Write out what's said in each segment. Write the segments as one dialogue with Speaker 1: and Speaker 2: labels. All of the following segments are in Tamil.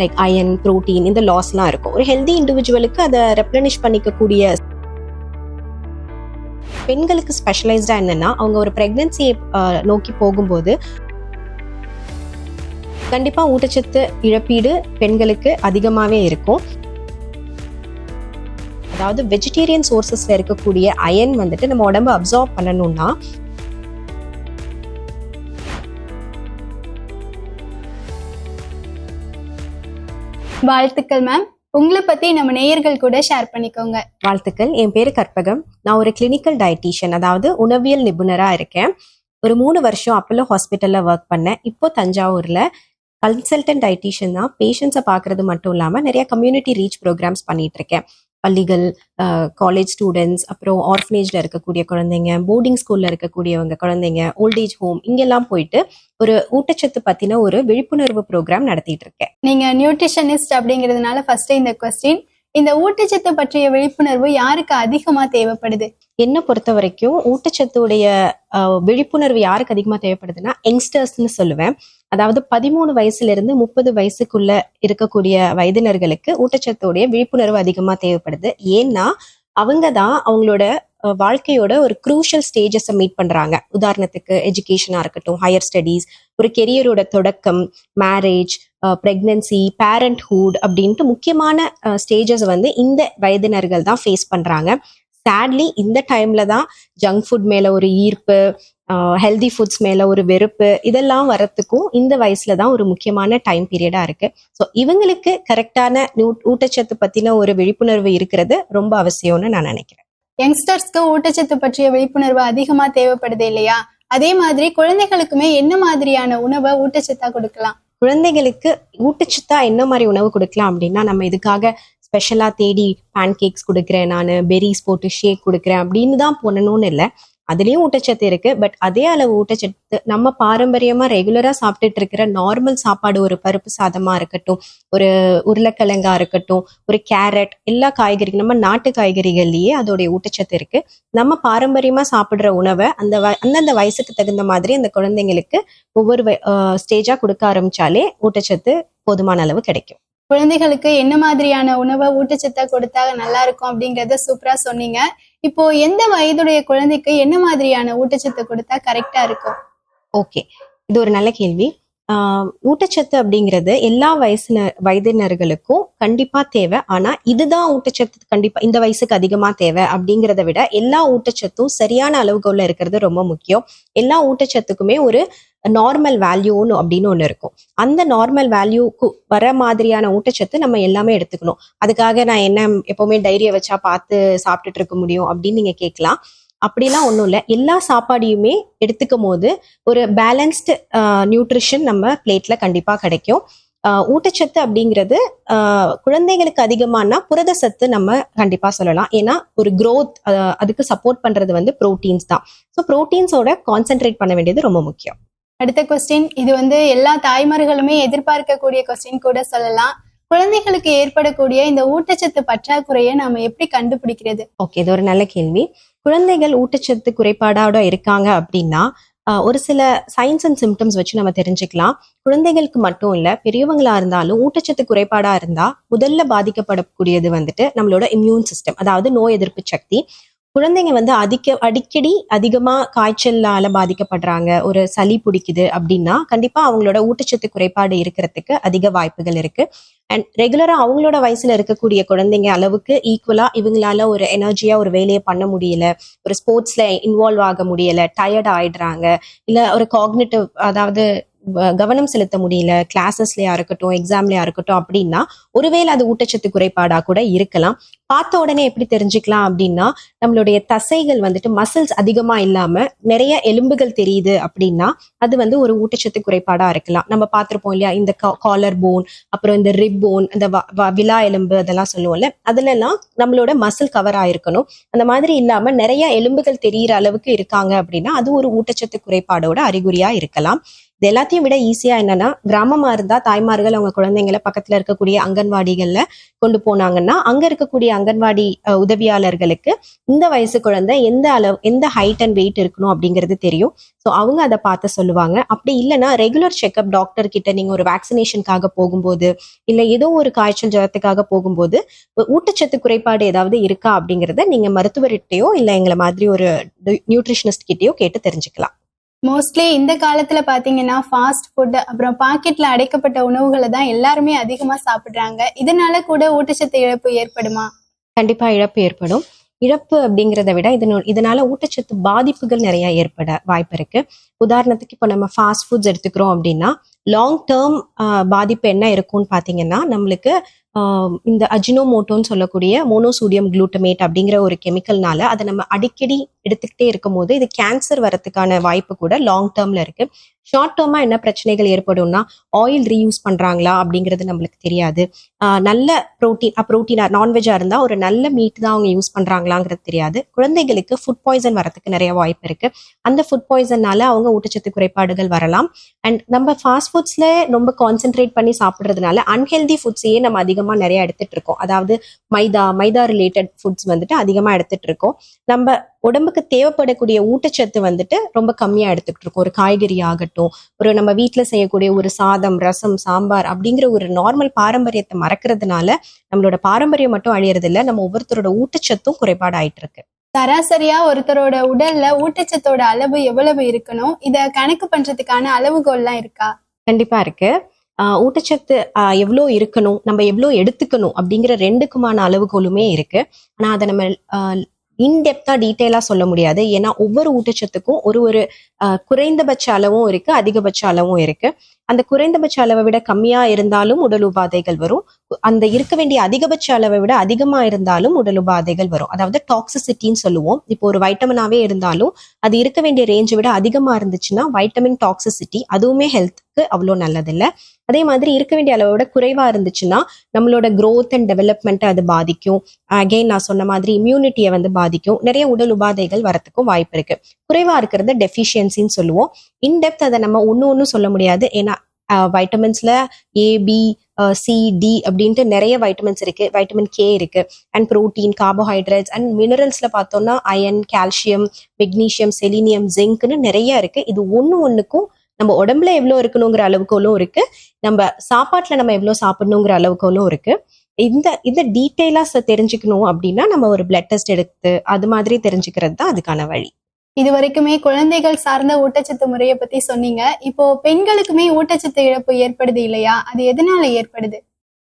Speaker 1: லைக் அயன், புரோட்டீன், இந்த லாஸ்லாம் இருக்கும். ஒரு ஹெல்தி இண்டிவிஜுவலுக்கு அதை ரெப்ளனிஷ் பண்ணிக்கக்கூடிய பெண்களுக்கு ஸ்பெஷலைஸ்டா என்னன்னா, அவங்க ஒரு பிரெக்னன்சியை நோக்கி போகும்போது கண்டிப்பா ஊட்டச்சத்து இழப்பீடு பெண்களுக்கு அதிகமாவே இருக்கும். அதாவது வெஜிடேரியன் சோர்சஸ்ல இருக்கக்கூடிய அயன் வந்துட்டு நம்ம உடம்பு அப்சார்ப் பண்ணணும்னா
Speaker 2: வாழ்த்துக்கள் மேம். உங்களை பத்தி நம்ம நேயர்கள் கூட ஷேர் பண்ணிக்கோங்க.
Speaker 1: வாழ்த்துக்கள். என் பேரு கற்பகம். நான் ஒரு கிளினிக்கல் டயட்டீஷியன், அதாவது உணவியல் நிபுணரா இருக்கேன். ஒரு 3 வருஷம் அப்போலோ ஹாஸ்பிட்டல்ல ஒர்க் பண்ணேன். இப்போ தஞ்சாவூர்ல கன்சல்டன்ட் டயட்டீஷியன் தான். பேஷண்ட்ஸை பார்க்கறது மட்டும் இல்லாம நிறைய கம்யூனிட்டி ரீச் ப்ரோக்ராம்ஸ் பண்ணிட்டு இருக்கேன். பள்ளிகள், காலேஜ் ஸ்டூடெண்ட்ஸ், அப்புறம் ஆர்ஃபனேஜ்ல இருக்கக்கூடிய குழந்தைங்க, போர்டிங் ஸ்கூல்ல இருக்கக்கூடியவங்க குழந்தைங்க, ஓல்டேஜ் ஹோம், இங்கெல்லாம் போயிட்டு ஒரு ஊட்டச்சத்து பத்தின ஒரு விழிப்புணர்வு ப்ரோக்ராம் நடத்திட்டு இருக்கேன்.
Speaker 2: நீங்க நியூட்ரிஷனிஸ்ட் அப்படிங்கிறதுனால ஃபர்ஸ்ட் இந்த கொஸ்டின், இந்த ஊட்டச்சத்து பற்றிய விழிப்புணர்வு யாருக்கு அதிகமா தேவைப்படுது?
Speaker 1: என்னை பொறுத்த வரைக்கும் ஊட்டச்சத்துடைய விழிப்புணர்வு யாருக்கு அதிகமா தேவைப்படுதுன்னா யங்ஸ்டர்ஸ்ன்னு சொல்லுவேன். அதாவது 13 வயசுல இருந்து 30 வயசுக்குள்ள இருக்கக்கூடிய வயதினர்களுக்கு ஊட்டச்சத்துடைய விழிப்புணர்வு அதிகமா தேவைப்படுது. ஏன்னா அவங்க தான் அவங்களோட வாழ்க்கையோட ஒரு குரூஷியல் ஸ்டேஜஸை மீட் பண்றாங்க. உதாரணத்துக்கு எஜுகேஷனா இருக்கட்டும், ஹையர் ஸ்டடீஸ், ஒரு கெரியரோட தொடக்கம், மேரேஜ், பிரெக்னன்சி, பேரண்ட்ஹுட் அப்படின்ட்டு முக்கியமான ஸ்டேஜஸ் வந்து இந்த வயதினர்கள் தான் ஃபேஸ் பண்றாங்க. சேட்லி இந்த டைம்ல தான் ஜங்க் ஃபுட் மேல ஒரு ஈர்ப்பு, ஹெல்தி ஃபுட்ஸ் மேல ஒரு வெறுப்பு, இதெல்லாம் வரத்துக்கும் இந்த வயசுல தான் ஒரு முக்கியமான டைம் பீரியடா இருக்கு. ஸோ இவங்களுக்கு கரெக்டான ஊட்டச்சத்து பத்தின ஒரு விழிப்புணர்வு இருக்கிறது ரொம்ப அவசியம்னு நான் நினைக்கிறேன்.
Speaker 2: யங்ஸ்டர்ஸ்க்கு ஊட்டச்சத்து பற்றிய விழிப்புணர்வு அதிகமா தேவைப்படுது இல்லையா? அதே மாதிரி குழந்தைகளுக்குமே என்ன மாதிரியான உணவை ஊட்டச்சத்தா கொடுக்கலாம்?
Speaker 1: குழந்தைகளுக்கு ஊட்டச்சத்தா என்ன மாதிரி உணவு கொடுக்கலாம் அப்படின்னா, நம்ம இதுக்காக ஸ்பெஷலா தேடி பேன்கேக்ஸ் கொடுக்குறேன், நான் பெரிஸ் போட்டு ஷேக் கொடுக்குறேன் அப்படின்னு தான் பண்ணணும்னு இல்லை. அதுலயும் ஊட்டச்சத்து இருக்கு. பட் அதே அளவு ஊட்டச்சத்து நம்ம பாரம்பரியமா ரெகுலரா சாப்பிட்டுட்டு இருக்கிற நார்மல் சாப்பாடு, ஒரு பருப்பு சாதமா இருக்கட்டும், ஒரு உருளைக்கிழங்கா இருக்கட்டும், ஒரு கேரட், எல்லா காய்கறிகள், நம்ம நாட்டு காய்கறிகள்லயே அதோடைய ஊட்டச்சத்து இருக்கு. நம்ம பாரம்பரியமா சாப்பிடுற உணவை அந்தந்த வயசுக்கு தகுந்த மாதிரி அந்த குழந்தைங்களுக்கு ஒவ்வொரு ஸ்டேஜா கொடுக்க ஆரம்பிச்சாலே ஊட்டச்சத்து போதுமான அளவு கிடைக்கும்.
Speaker 2: குழந்தைகளுக்கு என்ன மாதிரியான உணவை ஊட்டச்சத்தா கொடுத்தா நல்லா இருக்கும் அப்படிங்கறத சூப்பரா சொன்னீங்க. இப்போ எந்த வயதுடைய குழந்தைக்கு என்ன மாதிரியான ஊட்டச்சத்து கொடுத்தா கரெக்டா இருக்கும்?
Speaker 1: ஓகே, இது ஒரு நல்ல கேள்வி. ஊட்டச்சத்து அப்படிங்கிறது எல்லா வயதினர்களுக்கும் கண்டிப்பா தேவை. ஆனா இதுதான் ஊட்டச்சத்து கண்டிப்பா இந்த வயசுக்கு அதிகமா தேவை அப்படிங்கிறத விட எல்லா ஊட்டச்சத்தும் சரியான அளவுகோல்ல இருக்கிறது ரொம்ப முக்கியம். எல்லா ஊட்டச்சத்துக்குமே ஒரு நார்மல் வேல்யூன்னு அப்படின்னு ஒண்ணு இருக்கும். அந்த நார்மல் வேல்யூக்கு வர மாதிரியான ஊட்டச்சத்து நம்ம எல்லாமே எடுத்துக்கணும். அதுக்காக நான் என்ன எப்பவுமே டைரியை வச்சா பார்த்து சாப்பிட்டுட்டு இருக்க முடியும் அப்படின்னு நீங்க கேட்கலாம். அப்படிலாம் ஒன்றும் இல்லை. எல்லா சாப்பாடையுமே எடுத்துக்கும் போது ஒரு பேலன்ஸ்டு நியூட்ரிஷன் நம்ம பிளேட்ல கண்டிப்பா கிடைக்கும். ஊட்டச்சத்து அப்படிங்கிறது குழந்தைகளுக்கு அதிகமானா புரத சத்து நம்ம கண்டிப்பா சொல்லலாம். ஏன்னா ஒரு growth அதுக்கு சப்போர்ட் பண்றது வந்து ப்ரோட்டீன்ஸ் தான். ஸோ ப்ரோட்டீன்ஸோட கான்சென்ட்ரேட் பண்ண வேண்டியது ரொம்ப முக்கியம்.
Speaker 2: அடுத்த கொஸ்டின், இது வந்து எல்லா தாய்மார்களுமே எதிர்பார்க்கக்கூடிய கொஸ்டின் கூட சொல்லலாம். குழந்தைகளுக்கு ஏற்படக்கூடிய இந்த ஊட்டச்சத்து பற்றாக்குறையை நாம எப்படி கண்டுபிடிக்கிறது?
Speaker 1: ஓகே, இது ஒரு நல்ல கேள்வி. குழந்தைகள் ஊட்டச்சத்து குறைபாடோட இருக்காங்க அப்படின்னா ஒரு சில சைன்ஸ் அண்ட் சிம்டம்ஸ் வச்சு நம்ம தெரிஞ்சுக்கலாம். குழந்தைகளுக்கு மட்டும் இல்ல, பெரியவங்களா இருந்தாலும் ஊட்டச்சத்து குறைபாடா இருந்தா முதல்ல பாதிக்கப்படக்கூடியது வந்துட்டு நம்மளோட இம்யூன் சிஸ்டம், அதாவது நோய் எதிர்ப்பு சக்தி. குழந்தைங்க வந்து அடிக்கடி அதிகமா காய்ச்சலால பாதிக்கப்படுறாங்க, ஒரு சளி பிடிக்குது அப்படின்னா கண்டிப்பா அவங்களோட ஊட்டச்சத்து குறைபாடு இருக்கிறதுக்கு அதிக வாய்ப்புகள் இருக்கு. அண்ட் ரெகுலரா அவங்களோட வயசுல இருக்கக்கூடிய குழந்தைங்க அளவுக்கு ஈக்குவலா இவங்களால ஒரு எனர்ஜியா ஒரு வேலையை பண்ண முடியல, ஒரு ஸ்போர்ட்ஸ்ல இன்வால்வ் ஆக முடியல, டயர்ட் ஆயிடுறாங்க, இல்ல ஒரு காக்னிட்டிவ், அதாவது கவனம் செலுத்த முடியல கிளாஸஸ்லயா இருக்கட்டும், எக்ஸாம்லயா இருக்கட்டும் அப்படின்னா ஒருவேளை அது ஊட்டச்சத்து குறைபாடா கூட இருக்கலாம். பார்த்த உடனே எப்படி தெரிஞ்சுக்கலாம் அப்படின்னா, நம்மளுடைய தசைகள் வந்துட்டு மசில்ஸ் அதிகமா இல்லாம நிறைய எலும்புகள் தெரியுது அப்படின்னா அது வந்து ஒரு ஊட்டச்சத்து குறைபாடா இருக்கலாம். நம்ம பார்த்திருப்போம் இல்லையா, இந்த காலர் போன், அப்புறம் இந்த ரிப் போன், அந்த விலா எலும்பு அதெல்லாம் சொல்லுவோம்ல, அதுல எல்லாம் நம்மளோட மசில் கவர் ஆயிருக்கணும். அந்த மாதிரி இல்லாம நிறைய எலும்புகள் தெரியிற அளவுக்கு இருக்காங்க அப்படின்னா அது ஒரு ஊட்டச்சத்து குறைபாடோட அறிகுறியா இருக்கலாம். இது எல்லாத்தையும் விட ஈஸியா என்னன்னா, கிராமமா இருந்தா தாய்மார்கள் அவங்க குழந்தைங்களை பக்கத்துல இருக்கக்கூடிய அங்கன்வாடிகள்ல கொண்டு போனாங்கன்னா, அங்க இருக்கக்கூடிய அங்கன்வாடி உதவியாளர்களுக்கு இந்த வயசு குழந்தை எந்த ஹைட் அண்ட் வெயிட் இருக்கணும் அப்படிங்கிறது தெரியும். ஸோ அவங்க அதை பார்த்து சொல்லுவாங்க. அப்படி இல்லைன்னா ரெகுலர் செக்அப் டாக்டர் கிட்ட நீங்க ஒரு வேக்சினேஷனுக்காக போகும்போது, இல்ல ஏதோ ஒரு காய்ச்சல் ஜுரத்துக்காக போகும்போது ஊட்டச்சத்து குறைபாடு ஏதாவது இருக்கா அப்படிங்கறத நீங்க மருத்துவர்கிட்டயோ இல்ல எங்களை மாதிரி ஒரு நியூட்ரிஷனிஸ்ட் கிட்டயோ கேட்டு தெரிஞ்சுக்கலாம்.
Speaker 2: மோஸ்ட்லி இந்த காலத்துல பாத்தீங்கன்னா ஃபாஸ்ட் ஃபுட் அப்புறம் பாக்கெட்ல அடைக்கப்பட்ட உணவுகளை தான் எல்லாருமே அதிகமா சாப்பிடுறாங்க. இதனால கூட ஊட்டச்சத்து இழப்பு ஏற்படுமா?
Speaker 1: கண்டிப்பா இழப்பு ஏற்படும். இழப்பு அப்படிங்கிறத விட இதனால ஊட்டச்சத்து பாதிப்புகள் நிறைய ஏற்பட வாய்ப்பு இருக்கு. உதாரணத்துக்கு இப்போ நம்ம ஃபாஸ்ட் ஃபுட்ஸ் எடுத்துக்கிறோம் அப்படின்னா, லாங் டேர்ம் பாதிப்பு என்ன இருக்கும்னு பாத்தீங்கன்னா, நம்மளுக்கு இந்த அஜினோமோட்டோன்னு சொல்லக்கூடிய மோனோசோடியம் குளூட்டமேட் அப்படிங்கிற ஒரு கெமிக்கல்னால அதை நம்ம அடிக்கடி எடுத்துக்கிட்டே இருக்கும் போது இது கேன்சர் வரதுக்கான வாய்ப்பு கூட லாங் டேர்ம்ல இருக்கு. ஷார்ட் டேர்மா என்ன பிரச்சனைகள் ஏற்படும்னா, ஆயில் ரீயூஸ் பண்றாங்களா அப்படிங்கிறது நம்மளுக்கு தெரியாது. நல்ல புரோட்டீனா நான்வெஜ்ஜா இருந்தா ஒரு நல்ல மீட் தான் அவங்க யூஸ் பண்றாங்களாங்கிறது தெரியாது. குழந்தைகளுக்கு ஃபுட் பாய்சன் வரதுக்கு நிறைய வாய்ப்பு இருக்கு. அந்த ஃபுட் பாய்சன்னால அவங்க ஊட்டச்சத்து குறைபாடுகள் வரலாம். அண்ட் நம்ம ஃபாஸ்ட் ஃபுட்ஸ்ல ரொம்ப கான்சென்ட்ரேட் பண்ணி சாப்பிட்றதுனால அன்ஹெல்தி ஃபுட்ஸையே நம்ம அதிகமா நிறைய எடுத்துட்டு இருக்கோம். அதாவது மைதா ரிலேட்டட் ஃபுட்ஸ் வந்துட்டு அதிகமா எடுத்துட்டு இருக்கோம். நம்ம உடம்புக்கு தேவைப்படக்கூடிய ஊட்டச்சத்து வந்துட்டு ரொம்ப கம்மியா எடுத்துக்கிட்டு இருக்கோம். ஒரு காய்கறி ஆகட்டும், ஒரு நம்ம வீட்டுல செய்யக்கூடிய ஒரு சாதம், ரசம், சாம்பார் அப்படிங்கிற ஒரு நார்மல் பாரம்பரியத்தை மறக்கிறதுனால நம்மளோட பாரம்பரியம் மட்டும் அழியறது இல்ல, நம்ம ஒவ்வொருத்தரோட ஊட்டச்சத்தும் குறைபாடு ஆயிட்டு இருக்கு.
Speaker 2: சராசரியா ஒருத்தரோட உடல்ல ஊட்டச்சத்தோட அளவு எவ்வளவு இருக்கணும், இத கணக்கு பண்றதுக்கான அளவுகோல்லாம் இருக்கா?
Speaker 1: கண்டிப்பா இருக்கு. ஊட்டச்சத்து எவ்வளோ இருக்கணும், நம்ம எவ்வளோ எடுத்துக்கணும் அப்படிங்கிற ரெண்டுக்குமான அளவுகோலுமே இருக்கு. ஆனா அதை நம்ம இன்டெப்தா டீட்டெயிலா சொல்ல முடியாது. ஏன்னா ஒவ்வொரு ஊட்டச்சத்துக்கும் ஒரு குறைந்தபட்ச அளவும் இருக்கு, அதிகபட்ச அளவும் இருக்கு. அந்த குறைந்தபட்ச அளவை விட கம்மியா இருந்தாலும் உடல் உபாதைகள் வரும். அந்த இருக்க வேண்டிய அதிகபட்ச அளவை விட அதிகமா இருந்தாலும் உடல் உபாதைகள் வரும். அதாவது டாக்ஸிசிட்டின்னு சொல்லுவோம். இப்போ ஒரு வைட்டமினாவே இருந்தாலும் அது இருக்க வேண்டிய ரேஞ்சை விட அதிகமா இருந்துச்சுன்னா வைட்டமின் டாக்ஸிசிட்டி, அதுவுமே ஹெல்த்துக்கு அவ்வளோ நல்லதில்லை. அதே மாதிரி இருக்க வேண்டிய அளவோட குறைவா இருந்துச்சுன்னா நம்மளோட growth அண்ட் டெவலப்மெண்ட்டை அது பாதிக்கும். அகெயின் நான் சொன்ன மாதிரி இம்யூனிட்டியை வந்து பாதிக்கும். நிறைய உடல் உபாதைகள் வரத்துக்கும் வாய்ப்பு இருக்கு. குறைவா இருக்கிறத டெஃபிஷியன்சின்னு சொல்லுவோம். இன்டெப்த் அதை நம்ம ஒன்னு சொல்ல முடியாது. ஏன்னா வைட்டமின்ஸ்ல A, B, C, D அப்படின்ட்டு நிறைய வைட்டமின்ஸ் இருக்கு. வைட்டமின் K இருக்கு. அண்ட் புரோட்டீன், கார்போஹைட்ரேட்ஸ் அண்ட் மினரல்ஸ்ல பார்த்தோம்னா அயன், கால்சியம், மெக்னீசியம், செலினியம், ஜிங்க்னு நிறைய இருக்கு. இது ஒன்னுக்கும் நம்ம உடம்புல எவ்வளவு இருக்கணுங்கிற அளவுக்கோலும் இருக்கு, நம்ம சாப்பாட்டுல நம்ம எவ்வளவு சாப்பிடணுங்கிற அளவுக்கோலும் இருக்கு. இந்த டீட்டெயிலா தெரிஞ்சுக்கணும் அப்படின்னா நம்ம ஒரு பிளட் டெஸ்ட் எடுத்து அது மாதிரி தெரிஞ்சுக்கிறது தான் அதுக்கான வழி.
Speaker 2: இது வரைக்குமே குழந்தைகள் சார்ந்த ஊட்டச்சத்து முறையை பத்தி சொன்னீங்க. இப்போ பெண்களுக்குமே ஊட்டச்சத்து இழப்பு ஏற்படுது இல்லையா, அது எதனால ஏற்படுது?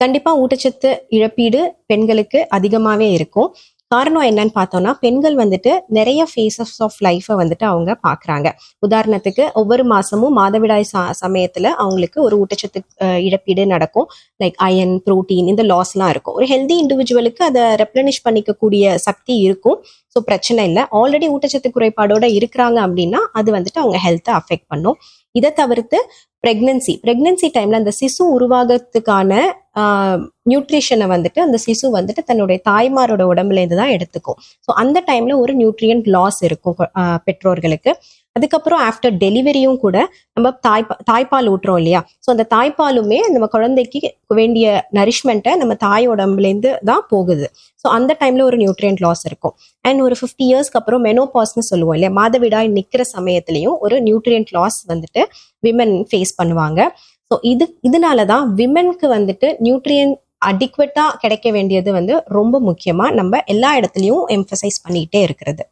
Speaker 1: கண்டிப்பா ஊட்டச்சத்து இழப்பீடு பெண்களுக்கு அதிகமாவே இருக்கும். காரணம் என்னன்னு பார்த்தோம்னா, பெண்கள் வந்துட்டு நிறைய ஃபேஸஸ் ஆஃப் லைஃபை வந்துட்டு அவங்க பாக்குறாங்க. உதாரணத்துக்கு ஒவ்வொரு மாசமும் மாதவிடாய் சமயத்துல அவங்களுக்கு ஒரு ஊட்டச்சத்து இழப்பீடு நடக்கும். லைக் அயன், புரோட்டீன், இந்த லாஸ்லாம் இருக்கும். ஒரு ஹெல்தி இண்டிவிஜுவலுக்கு அதை ரெப்ளனிஷ் பண்ணிக்கக்கூடிய சக்தி இருக்கும். ஸோ பிரச்சனை இல்லை. ஆல்ரெடி ஊட்டச்சத்து குறைபாடோட இருக்கிறாங்க அப்படின்னா அது வந்துட்டு அவங்க ஹெல்த்தை அஃபெக்ட் பண்ணும். இதை தவிர்த்து பிரெக்னன்சி டைம்ல அந்த சிசு உருவாகிறதுக்கான நியூட்ரிஷனை வந்துட்டு அந்த சிசு வந்துட்டு தன்னுடைய தாய்மாரோட உடம்புல இருந்து தான் எடுத்துக்கும். ஸோ அந்த டைம்ல ஒரு நியூட்ரியன்ட் லாஸ் இருக்கும் பெற்றோர்களுக்கு. அதுக்கப்புறம் ஆஃப்டர் டெலிவரியும் கூட நம்ம தாய்ப்பால் ஊட்டுறோம் இல்லையா, ஸோ அந்த தாய்ப்பாலுமே நம்ம குழந்தைக்கு வேண்டிய நரிஷ்மெண்ட்டை நம்ம தாய் உடம்புலேருந்து தான் போகுது. ஸோ அந்த டைம்ல ஒரு நியூட்ரியன்ட் லாஸ் இருக்கும். அண்ட் ஒரு 50 இயர்ஸ்க்கு அப்புறம் மெனோபாஸ்ன்னு சொல்லுவோம் இல்லையா, மாதவிடாய் நிற்கிற சமயத்திலையும் ஒரு நியூட்ரியன்ட் லாஸ் வந்துட்டு விமன் ஃபேஸ் பண்ணுவாங்க. ஸோ இதனாலதான் விமனுக்கு வந்துட்டு நியூட்ரியன்ட் அடிக்வெட்டா கிடைக்க வேண்டியது வந்து ரொம்ப முக்கியமா நம்ம எல்லா இடத்துலயும் எம்பசைஸ் பண்ணிட்டே இருக்கிறது.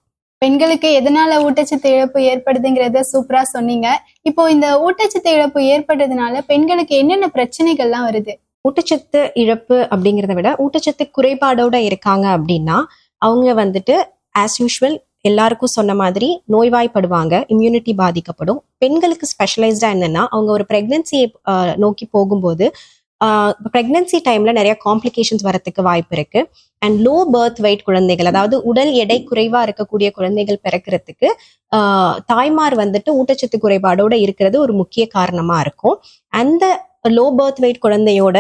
Speaker 2: பெண்களுக்கு எதனால ஊட்டச்சத்து இழப்பு ஏற்படுதுங்கிறத சூப்பரா சொன்னீங்க. இப்போ இந்த ஊட்டச்சத்து இழப்பு ஏற்படுறதுனால பெண்களுக்கு என்னென்ன பிரச்சனைகள்லாம் வருது?
Speaker 1: ஊட்டச்சத்து இழப்பு அப்படிங்கிறத விட ஊட்டச்சத்து குறைபாடோட இருக்காங்க அப்படின்னா அவங்க வந்துட்டு ஆஸ் யூஷுவல் எல்லாருக்கும் சொன்ன மாதிரி நோய்வாய்ப்படுவாங்க, இம்யூனிட்டி பாதிக்கப்படும். பெண்களுக்கு ஸ்பெஷலைஸ்டா என்னன்னா அவங்க ஒரு பிரெக்னன்சியை நோக்கி போகும்போது பிரெக்னன்சி டைம்ல நிறைய காம்ப்ளிகேஷன்ஸ் வரத்துக்கு வாய்ப்பு இருக்கு. அண்ட் லோ பர்த் வெயிட் குழந்தைகள், அதாவது உடல் எடை குறைவா இருக்கக்கூடிய குழந்தைகள் பிறக்கிறதுக்கு தாய்மார் வந்துட்டு ஊட்டச்சத்து குறைபாடோட இருக்கிறது ஒரு முக்கிய காரணமா இருக்கும். அந்த லோ பர்த் வெயிட் குழந்தையோட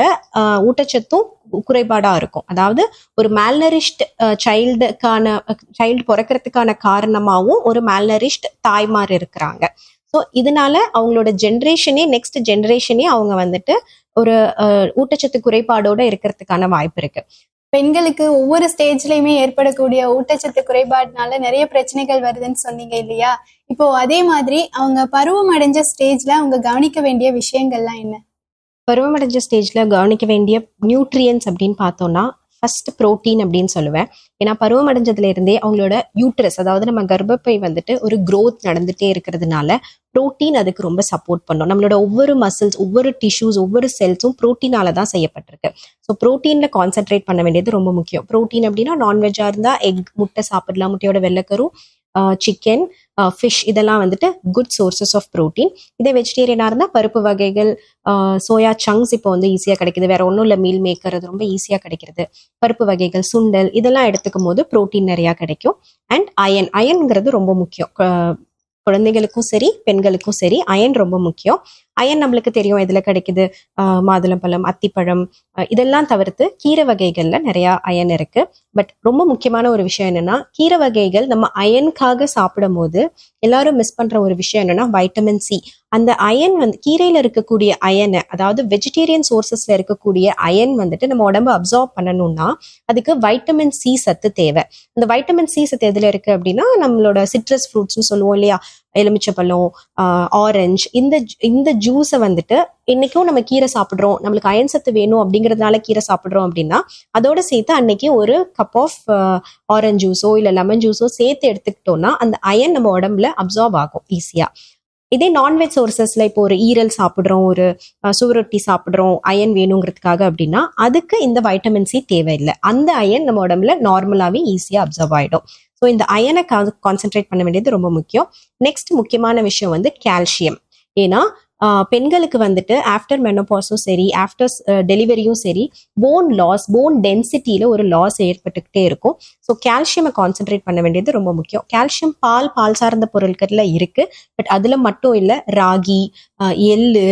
Speaker 1: ஊட்டச்சத்தும் குறைபாடா இருக்கும். அதாவது ஒரு மேல்நரிஷ்ட் சைல்டு பிறக்கிறதுக்கான காரணமாகவும் ஒரு மேல்நரிஷ்ட் தாய்மார் இருக்கிறாங்க. ஸோ இதனால அவங்களோட நெக்ஸ்ட் ஜென்ரேஷனே அவங்க வந்துட்டு ஒரு ஊட்டச்சத்து குறைபாடோட இருக்கிறதுக்கான வாய்ப்பு இருக்கு.
Speaker 2: பெண்களுக்கு ஒவ்வொரு ஸ்டேஜ்லயுமே ஏற்படக்கூடிய ஊட்டச்சத்து குறைபாடுனால நிறைய பிரச்சனைகள் வருதுன்னு சொன்னீங்க இல்லையா? இப்போ அதே மாதிரி அவங்க பருவம் அடைஞ்ச ஸ்டேஜ்ல அவங்க கவனிக்க வேண்டிய விஷயங்கள்லாம் என்ன?
Speaker 1: பருவமடைஞ்ச ஸ்டேஜ்ல கவனிக்க வேண்டிய நியூட்ரியன்ஸ் அப்படின்னு பார்த்தோம்னா ஃபர்ஸ்ட் புரோட்டீன் அப்படின்னு சொல்லுவேன். ஏன்னா பருவமடைஞ்சதுல இருந்தே அவங்களோட யூட்ரஸ், அதாவது நம்ம கர்ப்பப்பை வந்துட்டு ஒரு growth நடந்துட்டே இருக்கிறதுனால புரோட்டீன் அதுக்கு ரொம்ப சப்போர்ட் பண்ணும். நம்மளோட ஒவ்வொரு மசில்ஸ், ஒவ்வொரு டிஷ்யூஸ், ஒவ்வொரு செல்ஸும் புரோட்டீனால தான் செய்யப்பட்டிருக்கு. ஸோ புரோட்டீன்ல கான்சென்ட்ரேட் பண்ண வேண்டியது ரொம்ப முக்கியம். புரோட்டீன் அப்படின்னா நான்வெஜ்ஜா இருந்தா எக், முட்டை சாப்பிடலாம், முட்டையோட வெள்ளைக்கரு, சிக்கன், ஃபிஷ், இதெல்லாம் வந்துட்டு குட் சோர்சஸ் ஆஃப் ப்ரோட்டீன். இதே வெஜிடேரியனாக இருந்தால் பருப்பு வகைகள், சோயா சங்க்ஸ் இப்போ வந்து ஈஸியாக கிடைக்குது, வேற ஒன்றும் இல்லை, மீல் மேக்கர் அது ரொம்ப ஈஸியாக கிடைக்கிறது. பருப்பு வகைகள், சுண்டல், இதெல்லாம் எடுத்துக்கும் போது ப்ரோட்டீன் நிறையா கிடைக்கும். அண்ட் அயன்ங்கிறது ரொம்ப முக்கியம். குழந்தைகளுக்கும் சரி பெண்களுக்கும் சரி அயன் ரொம்ப முக்கியம். அயன் நம்மளுக்கு தெரியும் எதுல கிடைக்குது, மாதுளம்பழம், அத்திப்பழம், இதெல்லாம் தவிர்த்து கீரை வகைகள்ல நிறைய அயன் இருக்கு. பட் ரொம்ப முக்கியமான ஒரு விஷயம் என்னன்னா, கீரை வகைகள் நம்ம அயனுக்காக சாப்பிடும் போது எல்லாரும் மிஸ் பண்ற ஒரு விஷயம் என்னன்னா வைட்டமின் சி. அந்த அயன் வந்து கீரையில இருக்கக்கூடிய அயனை, அதாவது வெஜிடேரியன் சோர்சஸ்ல இருக்கக்கூடிய அயன் வந்துட்டு நம்ம உடம்பு அப்சார்ப் பண்ணணும்னா அதுக்கு வைட்டமின் சி சத்து தேவை. அந்த வைட்டமின் சி சத்து எதுல இருக்கு அப்படின்னா நம்மளோட சிட்ரஸ் ஃப்ரூட்ஸ்னு சொல்லுவோம் இல்லையா, எலுமிச்சப்பழம், ஆரஞ்சு, இந்த ஜூஸை வந்துட்டு இன்னைக்கும் நம்ம கீரை சாப்பிட்றோம், நம்மளுக்கு அயன் சத்து வேணும் அப்படிங்கிறதுனால கீரை சாப்பிட்றோம் அப்படின்னா அதோட சேர்த்து அன்னைக்கு ஒரு கப் ஆஃப் ஆரஞ்சு ஜூஸோ இல்லை லெமன் ஜூஸோ சேர்த்து எடுத்துக்கிட்டோம்னா அந்த அயன் நம்ம உடம்புல அப்சார்ப் ஆகும் ஈஸியா. இதே நான்வெஜ் சோர்சஸ்ல இப்போ ஒரு ஈரல் சாப்பிட்றோம், ஒரு சுவரொட்டி சாப்பிட்றோம் அயன் வேணுங்கிறதுக்காக அப்படின்னா அதுக்கு இந்த வைட்டமின் சி தேவையில்லை. அந்த அயன் நம்ம உடம்புல நார்மலாவே ஈஸியா அப்சர்வ் ஆயிடும். ஸோ இந்த அயனை கான்சென்ட்ரேட் பண்ண வேண்டியது ரொம்ப முக்கியம். நெக்ஸ்ட் முக்கியமான விஷயம் வந்து கால்சியம். ஏன்னா பெண்களுக்கு வந்துட்டு ஆஃப்டர் மெனோபாஸும் சரி, ஆஃப்டர் டெலிவரியும் சரி, போன் லாஸ், போன் டென்சிட்டியில ஒரு லாஸ் ஏற்பட்டுக்கிட்டே இருக்கும். ஸோ கால்சியமை கான்சென்ட்ரேட் பண்ண வேண்டியது ரொம்ப முக்கியம். கால்சியம் பால் சார்ந்த பொருட்கள்ல இருக்கு, பட் அதுல மட்டும் இல்லை, ராகி, எள்ளு,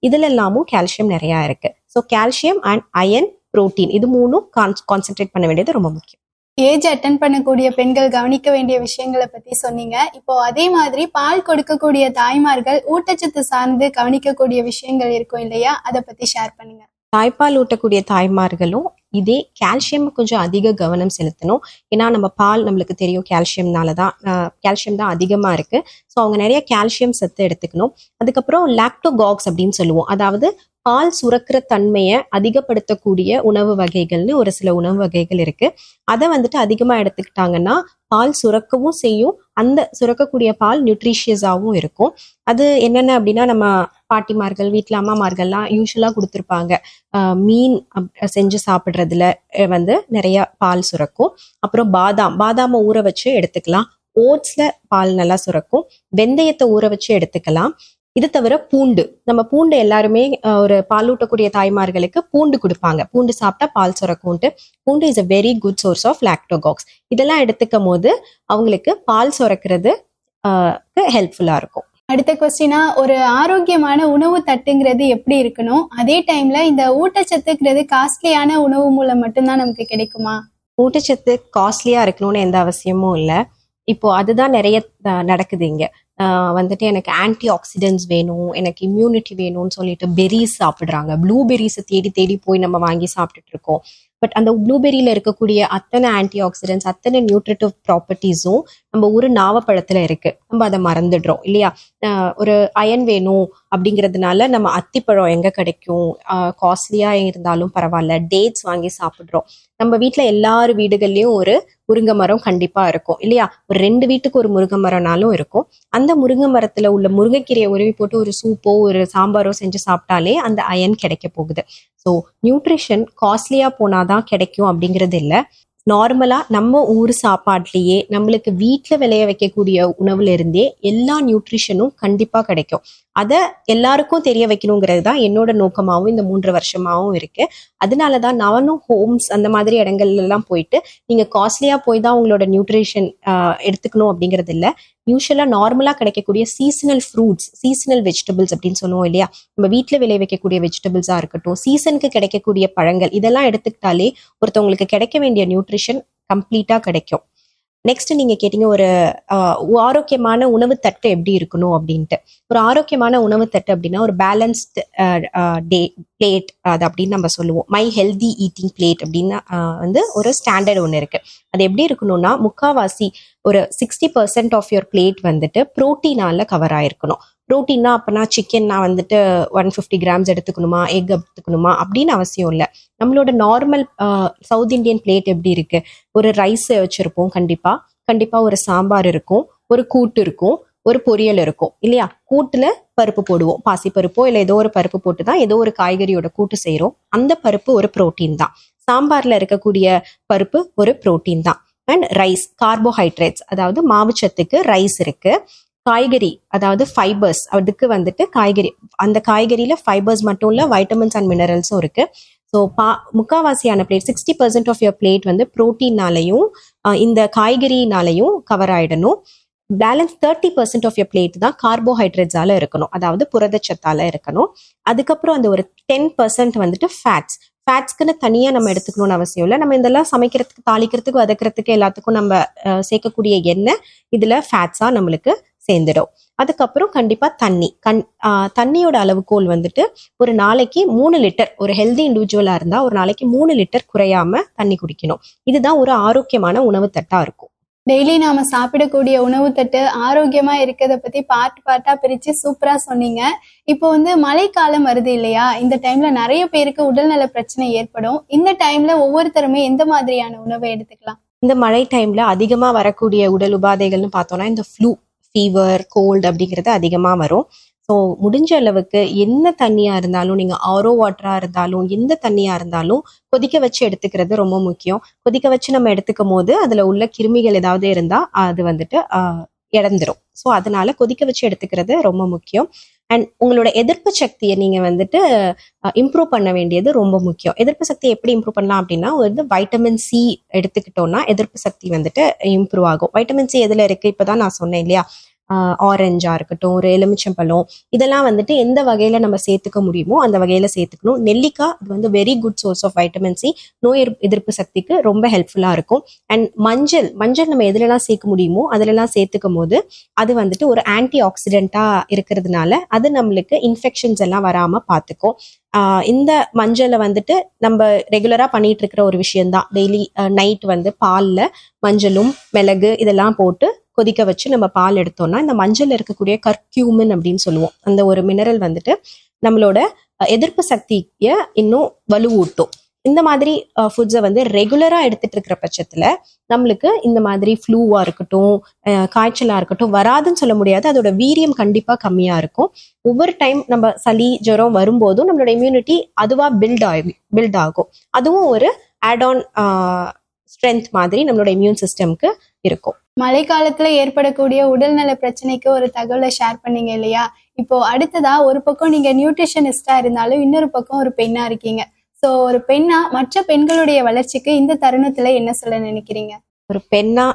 Speaker 1: இதுல எல்லாமும் கால்சியம் நிறையா இருக்கு. So calcium and iron, protein, இது மூணும் கான்சென்ட்ரேட் பண்ண வேண்டியது ரொம்ப முக்கியம்.
Speaker 2: ஏஜ் அட்டன் பண்ணக்கூடிய பெண்கள் கவனிக்க வேண்டிய விஷயங்களை பத்தி சொன்னீங்க. இப்போ அதே மாதிரி பால் கொடுக்கக்கூடிய தாய்மார்கள் ஊட்டச்சத்து சார்ந்து கவனிக்கக்கூடிய விஷயங்கள் இருக்கும் இல்லையா, அதை பத்தி ஷேர் பண்ணுங்க.
Speaker 1: தாய்ப்பால் ஊட்டக்கூடிய தாய்மார்களும் இதே கால்சியம் கொஞ்சம் அதிக கவனம் செலுத்தணும். ஏன்னா நம்ம பால் நம்மளுக்கு தெரியும் கால்சியம் தான் அதிகமா இருக்கு. ஸோ அவங்க நிறைய கால்சியம் சத்து எடுத்துக்கணும். அதுக்கப்புறம் லாக்டோகாக்ஸ் அப்படின்னு சொல்லுவோம், அதாவது பால் சுரக்கிற தன்மையை அதிகப்படுத்தக்கூடிய உணவு வகைகள்னு ஒரு சில உணவு வகைகள் இருக்கு. அதை வந்துட்டு அதிகமா எடுத்துக்கிட்டாங்கன்னா பால் சுரக்கவும் செய்யும், அந்த சுரக்கக்கூடிய பால் நியூட்ரிஷியஸாகவும் இருக்கும். அது என்னென்ன அப்படின்னா, நம்ம பாட்டிமார்கள், வீட்டில் அம்மாமார்கள்லாம் யூஸ்வலாக கொடுத்துருப்பாங்க, மீன் செஞ்சு சாப்பிட்றதுல வந்து நிறைய பால் சுரக்கும். அப்புறம் பாதாமை ஊற வச்சு எடுத்துக்கலாம். ஓட்ஸ்ல பால் நல்லா சுரக்கும். வெந்தயத்தை ஊற வச்சு எடுத்துக்கலாம். இது தவிர நம்ம பூண்டு எல்லாருமே ஒரு பாலூட்டக்கூடிய தாய்மார்களுக்கு பூண்டு கொடுப்பாங்க, பூண்டு சாப்பிட்டா பால் சுரக்கும்ட்டு. பூண்டு is a very good source of lactococcus. இதெல்லாம் எடுத்துக்கும் போது அவங்களுக்கு பால் சுரக்கிறது ஹெல்ப்ஃபுல்லா இருக்கும்.
Speaker 2: அடுத்த கொஸ்டினா, ஒரு ஆரோக்கியமான உணவு தட்டுங்கிறது எப்படி இருக்கணும்? அதே டைம்ல இந்த ஊட்டச்சத்துங்கிறது காஸ்ட்லியான உணவு மூலம் மட்டும்தான் நமக்கு கிடைக்குமா?
Speaker 1: ஊட்டச்சத்து காஸ்ட்லியா இருக்கணும்னு எந்த அவசியமும் இல்லை. இப்போ அதுதான் நிறைய நடக்குது இங்க. வந்துட்டு எனக்கு ஆன்டி ஆக்சிடென்ட்ஸ் வேணும், எனக்கு இம்யூனிட்டி வேணும்னு சொல்லிட்டு பெரிஸ் சாப்பிடுறாங்க. ப்ளூபெரிஸை தேடி போய் நம்ம வாங்கி சாப்பிட்டுட்டு இருக்கோம். பட் அந்த ப்ளூபெரியில இருக்கக்கூடிய அத்தனை ஆன்டி ஆக்சிடென்ட்ஸ், அத்தனை நியூட்ரிட்டிவ் ப்ராப்பர்ட்டிஸும் நம்ம ஒரு நாவப்பழத்துல இருக்கு. நம்ம அதை மறந்துடுறோம் இல்லையா? ஒரு அயன் வேணும் அப்படிங்கிறதுனால நம்ம அத்திப்பழம் எங்க கிடைக்கும், காஸ்ட்லியா இருந்தாலும் பரவாயில்ல, டேட்ஸ் வாங்கி சாப்பிடுறோம். நம்ம வீட்டுல எல்லார் வீடுகள்லயும் ஒரு முருங்கை மரம் கண்டிப்பா இருக்கும் இல்லையா? ஒரு 2 வீட்டுக்கு ஒரு முருங்கை மரம்னாலும் இருக்கும். அந்த முருங்கை மரத்துல உள்ள முருங்கைக்கீரையை உருவி போட்டு ஒரு சூப்போ ஒரு சாம்பாரோ செஞ்சு சாப்பிட்டாலே அந்த அயன் கிடைக்க போகுது. ஸோ நியூட்ரிஷன் காஸ்ட்லியா போனாதான் கிடைக்கும் அப்படிங்கிறது இல்லை. நார்மலா நம்ம ஊர் சாப்பாட்லயே நம்மளுக்கு வீட்டுல விளைய வைக்கக்கூடிய உணவுல இருந்தே எல்லா நியூட்ரிஷனும் கண்டிப்பா கிடைக்கும். அதை எல்லாருக்கும் தெரிய வைக்கணுங்கிறது தான் என்னோட நோக்கமாகவும் இந்த 3 வருஷமாவும் இருக்கு. அதனாலதான் நானும் ஹோம்ஸ் அந்த மாதிரி இடங்கள்ல எல்லாம் போயிட்டு நீங்க காஸ்ட்லியா போய் தான் உங்களோட நியூட்ரிஷன் எடுத்துக்கணும் அப்படிங்கிறது இல்லை. யூஸ்வலா நார்மலா கிடைக்கக்கூடிய சீசனல் ஃப்ரூட்ஸ், சீசனல் வெஜிடபிள்ஸ் அப்படின்னு சொல்லுவோம் இல்லையா, நம்ம வீட்டுல விளை வைக்கக்கூடிய வெஜிடபிள்ஸா இருக்கட்டும், சீசனுக்கு கிடைக்கக்கூடிய பழங்கள், இதெல்லாம் எடுத்துக்கிட்டாலே ஒருத்தவங்களுக்கு கிடைக்க வேண்டிய நியூட்ரிஷன் கம்ப்ளீட்டா கிடைக்கும். நெக்ஸ்ட் நீங்க கேட்டீங்க ஒரு ஆரோக்கியமான உணவு தட்டு எப்படி இருக்கணும் அப்படின்ட்டு. ஒரு ஆரோக்கியமான உணவு தட்டு அப்படின்னா ஒரு பேலன்ஸ்டு டே பிளேட் அது அப்படின்னு நம்ம சொல்லுவோம். மை ஹெல்தி ஈட்டிங் பிளேட் அப்படின்னு வந்து ஒரு ஸ்டாண்டர்ட் ஒன்று இருக்கு. அது எப்படி இருக்கணும்னா முக்காவாசி ஒரு 60% ஆஃப் யுவர் பிளேட் வந்துட்டு ப்ரோட்டீனால கவர் ஆயிருக்கணும். ப்ரோட்டீன்னா அப்பனா சிக்கன்னா வந்துட்டு 150 கிராம்ஸ் எடுத்துக்கணுமா, எக் எடுத்துக்கணுமா அப்படின்னு அவசியம் இல்லை. நம்மளோட நார்மல் சவுத் இந்தியன் பிளேட் எப்படி இருக்கு, ஒரு ரைஸ் வச்சிருப்போம், கண்டிப்பா ஒரு சாம்பார் இருக்கும், ஒரு கூட்டு இருக்கும், ஒரு பொரியல் இருக்கும் இல்லையா. கூட்டுல பருப்பு போடுவோம், பாசி பருப்போ இல்லை ஏதோ ஒரு பருப்பு போட்டு தான் ஏதோ ஒரு காய்கறியோட கூட்டு செய்யறோம். அந்த பருப்பு ஒரு புரோட்டீன் தான். சாம்பார்ல இருக்கக்கூடிய பருப்பு ஒரு புரோட்டீன் தான். அண்ட் ரைஸ் கார்போஹைட்ரேட்ஸ், அதாவது மாவுச்சத்துக்கு ரைஸ் இருக்கு. காய்கறி அதாவது ஃபைபர்ஸ், அதுக்கு வந்துட்டு காய்கறி, அந்த காய்கறியில ஃபைபர்ஸ் மட்டும் இல்ல வைட்டமின்ஸ் அண்ட் மினரல்ஸும் இருக்கு. ஸோ முக்காவாசியான பிளேட் 60% ஆஃப் யுவர் பிளேட் வந்து ப்ரோட்டீன்னாலையும் இந்த காய்கறினாலையும் கவர் ஆயிடணும். பேலன்ஸ் 30% ஆஃப் யுவர் பிளேட் தான் கார்போஹைட்ரேட்ஸால இருக்கணும், அதாவது புரதச்சத்தால இருக்கணும். அதுக்கப்புறம் அந்த ஒரு 10% வந்துட்டு ஃபேட்ஸ்க்குன்னு தனியா நம்ம எடுத்துக்கணும்னு அவசியம் இல்லை. நம்ம இதெல்லாம் சமைக்கிறதுக்கு, தாளிக்கிறதுக்கு, வதக்கிறதுக்கு எல்லாத்துக்கும் நம்ம சேர்க்கக்கூடிய எண்ணெய் இதுல ஃபேட்ஸா நம்மளுக்கு சேர்ந்துடும். அதுக்கப்புறம் கண்டிப்பா தண்ணியோட அளவுகோல் வந்துட்டு ஒரு நாளைக்கு 3 லிட்டர், ஒரு ஹெல்தி இண்டிவிஜுவலா இருந்தா ஒரு நாளைக்கு 3 லிட்டர் குறையாம தண்ணி குடிக்கணும். இதுதான் ஒரு ஆரோக்கியமான உணவு தட்டா இருக்கும்.
Speaker 2: டெய்லி நாம சாப்பிடக்கூடிய உணவு தட்டு ஆரோக்கியமா இருக்கிறத பத்தி பார்ட்டா பிரிச்சு சூப்பரா சொன்னீங்க. இப்போ வந்து மழைக்காலம் வருது இல்லையா, இந்த டைம்ல நிறைய பேருக்கு உடல்நல பிரச்சனை ஏற்படும். இந்த டைம்ல ஒவ்வொருத்தருமே எந்த மாதிரியான உணவை எடுத்துக்கலாம்?
Speaker 1: இந்த மழை டைம்ல அதிகமா வரக்கூடிய உடல் உபாதைகள்னு பார்த்தோம்னா இந்த ஃபீவர், கோல்டு அப்படிங்கிறது அதிகமா வரும். ஸோ முடிஞ்ச அளவுக்கு என்ன தண்ணியா இருந்தாலும், நீங்க ஆரோ வாட்டரா இருந்தாலும் எந்த தண்ணியா இருந்தாலும் கொதிக்க வச்சு எடுத்துக்கிறது ரொம்ப முக்கியம். கொதிக்க வச்சு நம்ம எடுத்துக்கும் போது அதுல உள்ள கிருமிகள் ஏதாவது இருந்தா அது வந்துட்டு இறந்துரும். ஸோ அதனால கொதிக்க வச்சு எடுத்துக்கிறது ரொம்ப முக்கியம். அண்ட் உங்களோட எதிர்ப்பு சக்தியை நீங்க வந்துட்டு இம்ப்ரூவ் பண்ண வேண்டியது ரொம்ப முக்கியம். எதிர்ப்பு சக்தியை எப்படி இம்ப்ரூவ் பண்ணலாம் அப்படின்னா, வந்து வைட்டமின் சி எடுத்துக்கிட்டோம்னா எதிர்ப்பு சக்தி வந்துட்டு இம்ப்ரூவ் ஆகும். வைட்டமின் சி எதுல இருக்கு, இப்பதான் நான் சொன்னேன் இல்லையா, ஆரஞ்சா இருக்கட்டும், ஒரு எலுமிச்சம்பழம், இதெல்லாம் வந்துட்டு எந்த வகையில நம்ம சேர்த்துக்க முடியுமோ அந்த வகையில சேர்த்துக்கணும். நெல்லிக்காய் இது வந்து very good source of vitamin C, நோய் எதிர்ப்பு சக்திக்கு ரொம்ப ஹெல்ப்ஃபுல்லா இருக்கும். அண்ட் மஞ்சள் நம்ம எதுலலாம் சேர்க்க முடியுமோ அதுலலாம் சேர்த்துக்கும் போது அது வந்துட்டு ஒரு ஆன்டி ஆக்சிடென்டா இருக்கிறதுனால அது நம்மளுக்கு இன்ஃபெக்ஷன்ஸ் எல்லாம் வராம பார்த்துக்கும். இந்த மஞ்சளை வந்துட்டு நம்ம ரெகுலரா பண்ணிட்டு இருக்கிற ஒரு விஷயம்தான். டெய்லி நைட் வந்து பால்ல மஞ்சளும் மிளகு இதெல்லாம் போட்டு கொதிக்க வச்சு நம்ம பால் எடுத்தோம்னா இந்த மஞ்சள் இருக்கக்கூடிய கர்க்யூமின் அப்படின்னு சொல்லுவோம், அந்த ஒரு மினரல் வந்துட்டு நம்மளோட எதிர்ப்பு சக்தியை இன்னும் வலுவூட்டும். இந்த மாதிரி ஃபுட்ஸை வந்து ரெகுலரா எடுத்துட்டு இருக்கிற பட்சத்துல நம்மளுக்கு இந்த மாதிரி ஃப்ளூவா இருக்கட்டும், காய்ச்சலா இருக்கட்டும் வராதுன்னு சொல்ல முடியாது, அதோட வீரியம் கண்டிப்பா கம்மியா இருக்கும். ஒவ்வொரு டைம் நம்ம சளி ஜுரம் வரும்போதும் நம்மளோட இம்யூனிட்டி அதுவா பில்ட் ஆகும். அதுவும் ஒரு ஆட் ஆன் ஸ்ட்ரென்த் மாதிரி நம்மளோட இம்யூன் சிஸ்டம்க்கு இருக்கும்.
Speaker 2: மழைக்காலத்துல ஏற்படக்கூடிய உடல்நல பிரச்சனைக்கு ஒரு தகவலை ஷேர் பண்ணீங்க இல்லையா. இப்போ அடுத்ததா ஒரு பக்கம் நீங்க நியூட்ரிஷனிஸ்டா இருந்தாலும் இன்னொரு பக்கம் ஒரு பெண்ணா இருக்கீங்க. சோ ஒரு பெண்ணா மற்ற பெண்களுடைய வளர்ச்சிக்கு இந்த தருணத்துல என்ன சொல்ல நினைக்கிறீங்க?
Speaker 1: ஒரு பெண்ணா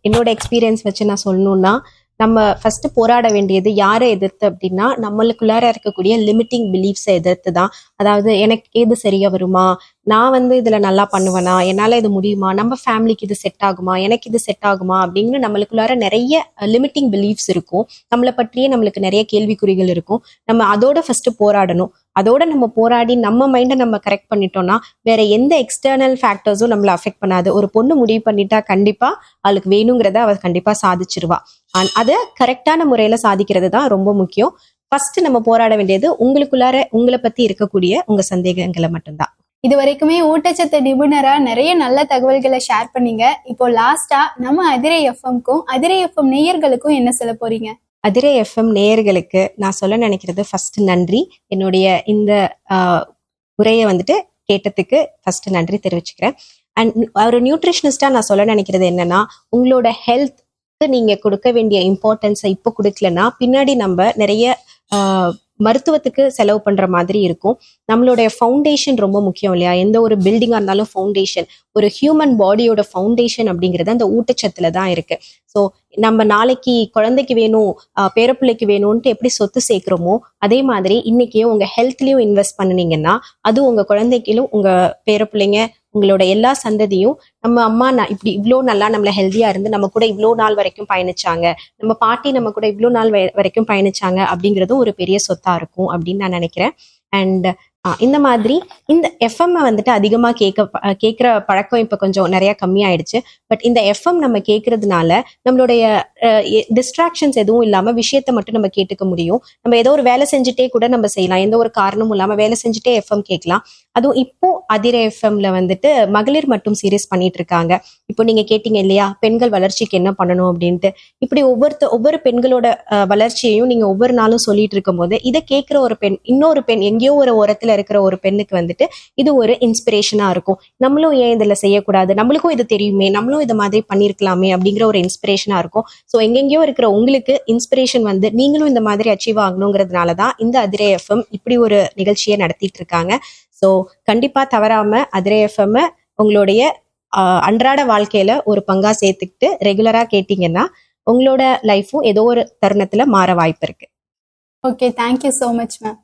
Speaker 1: என்னோட எக்ஸ்பீரியன்ஸ் வச்சு நான் சொல்லணும்னா, நம்ம ஃபர்ஸ்ட் போராட வேண்டியது யாரை எதிர்த்து அப்படின்னா நம்மளுக்குள்ளார இருக்கக்கூடிய லிமிட்டிங் பிலீஃப்ஸை எதிர்த்து தான். அதாவது எனக்கு இது சரியா வருமா, நான் வந்து இதுல நல்லா பண்ணுவேனா, என்னால இது முடியுமா, நம்ம ஃபேமிலிக்கு இது செட் ஆகுமா, எனக்கு இது செட் ஆகுமா அப்படின்னு நம்மளுக்குள்ளார நிறைய லிமிட்டிங் பிலீஃப்ஸ் இருக்கும். நம்மளை பற்றியே நம்மளுக்கு நிறைய கேள்விக்குறிகள் இருக்கும். நம்ம அதோட ஃபர்ஸ்ட் போராடணும். அதோட நம்ம போராடி நம்ம மைண்டை நம்ம கரெக்ட் பண்ணிட்டோம்னா வேற எந்த எக்ஸ்டர்னல் ஃபேக்டர்ஸும் நம்மளை அஃபெக்ட் பண்ணாது. ஒரு பொண்ணு முடிவு பண்ணிட்டா கண்டிப்பா அவளுக்கு வேணுங்கிறத அவள் கண்டிப்பா சாதிச்சிருவா. அதை கரெக்டான முறையில சாதிக்கிறது தான் ரொம்ப முக்கியம். ஃபர்ஸ்ட் நம்ம போராட வேண்டியது உங்களுக்குள்ளார உங்களை பத்தி இருக்கக்கூடிய உங்க சந்தேகங்களை மட்டும்தான்.
Speaker 2: இது வரைக்குமே ஊட்டச்சத்து நிபுணரா நிறைய நல்ல தகவல்களை ஷேர் பண்ணீங்க. இப்போ லாஸ்டா நம்ம அதிரை எஃப்எம்க்கும் அதிரை எஃப்எம் நேயர்களுக்கும் என்ன சொல்ல போறீங்க?
Speaker 1: அதிரை எஃப்எம் நேயர்களுக்கு நான் சொல்ல நினைக்கிறது ஃபர்ஸ்ட் நன்றி. என்னுடைய இந்த உரையை வந்துட்டு கேட்டதுக்கு ஃபர்ஸ்ட் நன்றி தெரிவிச்சுக்கிறேன். அண்ட் ஒரு நியூட்ரிஷனிஸ்டா நான் சொல்ல நினைக்கிறது என்னன்னா, உங்களோட ஹெல்த் நீங்க கொடுக்க வேண்டிய இம்பார்ட்டன்ஸை இப்போ கொடுக்கலன்னா பின்னாடி நம்ம நிறைய மருத்துவத்துக்கு செலவு பண்ற மாதிரி இருக்கும். நம்மளுடைய ஃபவுண்டேஷன் ரொம்ப முக்கியம் இல்லையா. எந்த ஒரு பில்டிங்கா இருந்தாலும் ஃபவுண்டேஷன், ஒரு ஹியூமன் பாடியோட ஃபவுண்டேஷன் அப்படிங்கிறது அந்த ஊட்டச்சத்துல தான் இருக்கு. ஸோ நம்ம நாளைக்கு குழந்தைக்கு வேணும், பேரப்பிள்ளைக்கு வேணும்ன்ட்டு எப்படி சொத்து சேர்க்கிறோமோ அதே மாதிரி இன்னைக்கே உங்க ஹெல்த்லயும் இன்வெஸ்ட் பண்ணினீங்கன்னா அது உங்க குழந்தைக்கிலும் உங்க பேரப்பிள்ளைங்க உங்களோட எல்லா சந்ததியும் நம்ம அம்மா இப்படி இவ்வளோ நல்லா நம்மள ஹெல்தியா இருந்து நம்ம கூட இவ்வளோ நாள் வரைக்கும் பயணிச்சாங்க, நம்ம பாட்டி நம்ம கூட இவ்வளோ நாள் வரைக்கும் பயணிச்சாங்க அப்படிங்கிறதும் ஒரு பெரிய சொத்தா இருக்கும் அப்படின்னு நான் நினைக்கிறேன். அண்ட் இந்த மாதிரி இந்த எஃப்எம் வந்துட்டு அதிகமா கேட்கிற பழக்கம் இப்ப கொஞ்சம் நிறைய கம்மியாயிடுச்சு. பட் இந்த எஃப்எம் நம்ம கேட்கறதுனால நம்மளுடைய டிஸ்ட்ராக்ஷன்ஸ் எதுவும் இல்லாம விஷயத்த மட்டும் நம்ம கேட்டுக்க முடியும். நம்ம ஏதோ ஒரு வேலை செஞ்சுட்டே கூட நம்ம செய்யலாம், எந்த ஒரு காரணமும் இல்லாம வேலை செஞ்சுட்டே எஃப்எம் கேட்கலாம். அதுவும் இப்போ அதிரை எஃப்எம்ல வந்துட்டு மகளிர் மட்டும் சீரியஸ் பண்ணிட்டு இருக்காங்க. இப்போ நீங்க கேட்டீங்க இல்லையா, பெண்கள் வளர்ச்சிக்கு என்ன பண்ணணும் அப்படின்ட்டு. இப்படி ஒவ்வொரு பெண்களோட வளர்ச்சியையும் நீங்க ஒவ்வொரு நாளும் சொல்லிட்டு இருக்கும் போது இதை கேட்கிற ஒரு பெண், இன்னொரு பெண், எங்கேயோ ஒரு ஓரத்துல இருக்கிற ஒரு பெண்ணுக்கு வந்துட்டு இது ஒரு இன்ஸ்பிரேஷனா இருக்கும். நம்மளும் ஏன் இதுல செய்யக்கூடாது, நம்மளுக்கும் இது தெரியுமே, நம்மளும் இது மாதிரி பண்ணிருக்கலாமே அப்படிங்கிற ஒரு இன்ஸ்பிரேஷனா இருக்கும். ஸோ எங்கெங்கயோ இருக்கிற உங்களுக்கு இன்ஸ்பிரேஷன் வந்து நீங்களும் இந்த மாதிரி அச்சீவ் ஆகணுங்கிறதுனாலதான் இந்த அதிரை எஃப்எம் இப்படி ஒரு நிகழ்ச்சியை நடத்திட்டு இருக்காங்க. ஸோ கண்டிப்பா தவறாம அதிரை எஃப்எம் உங்களுடைய அன்றாட வாழ்க்கையில ஒரு பங்கா சேர்த்துக்கிட்டு ரெகுலரா கேட்டீங்கன்னா உங்களோட லைஃபும் ஏதோ ஒரு தருணத்துல மாற வாய்ப்பு இருக்கு.
Speaker 2: Okay, thank you so much ma'am.